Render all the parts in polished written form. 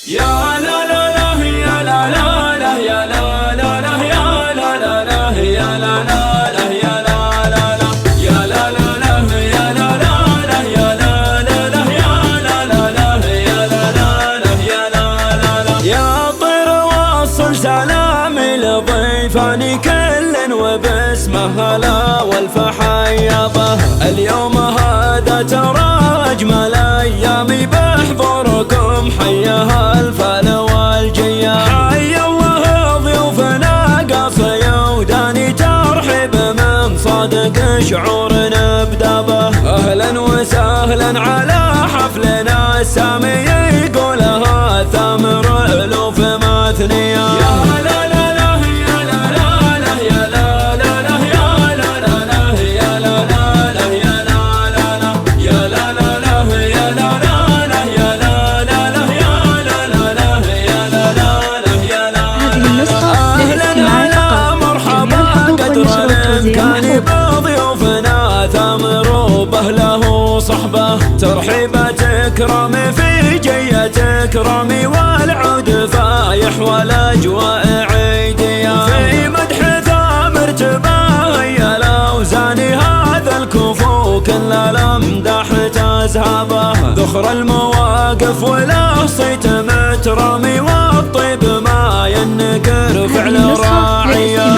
يا لا لا لا يا لا لا لا يا لا لا لا يا لا لا لا يا لا لا لا يا لا لا لا يا لا لا لا يا لا لا لا يا لا لا لا يا لا لا لا يا لا لا لا يا لا لا لا. يا طير وصل سلامي لضيفاني كل وباسمه هلا والف حيابه. اليوم هذا ترى أجمل أيامي بحضوركم، حياها الفال والجيا. حيا الله ضيوفنا قاصي وداني ترحيب من صادق شعور نبدا به. أهلا وسهلا على حفلنا السامي يقولها ثامر ألوف مثنية. يا لا لا لا يا لا لا لا يا لا لا لا يا لا لا لا يا لا لا لا يا لا لا لا يا لا لا لا يا لا لا لا يا لا لا لا يا لا لا لا يا لا لا لا يا لا. هذه النسخة للاستماع فقط. مرحبا قدر الإمكان بضيوفنا ثامر وبهله صحبه. ترحيبة إكرامي في جية إكرامي والعود فايح والأجواء عيدية. في مدح ثامر تباهي الأوزاني هذا الكفو كل الأمدح تزهبه. ذخر المواقف وله صيت مترامي والطيب ما ينكر فعل راعية.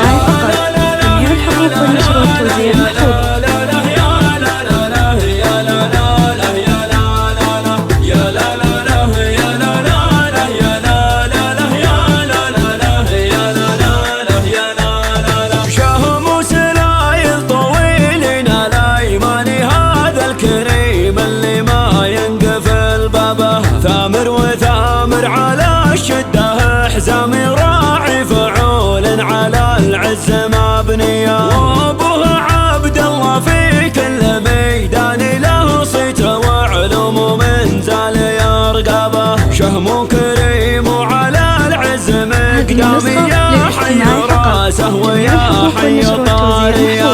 ثامر وثامر على الشدة حزامي راعي فعول على العز مبنية. وابوه عبد الله في كل ميدان له صيت وعلوم من زال يرقبه. شهم كريم وعلى العز مقدامي يا حي راسه ويا حي طاريه.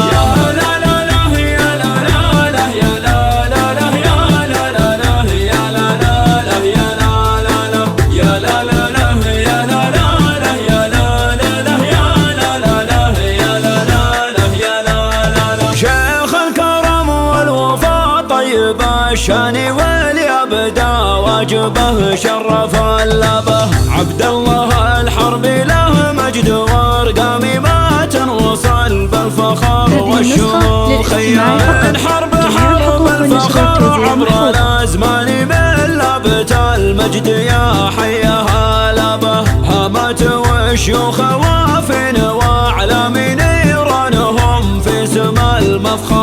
الشاني واليابدا واجبه شرف اللبه. عبد الله الحرب له مجد وارقامي ما تنوصل بالفخر والشموخية. من حرب الفخر عبر الازمان من لابت المجد يا حياها لبه. هامات والشيوخ وافين واعلام نيرانهم في سما المفخر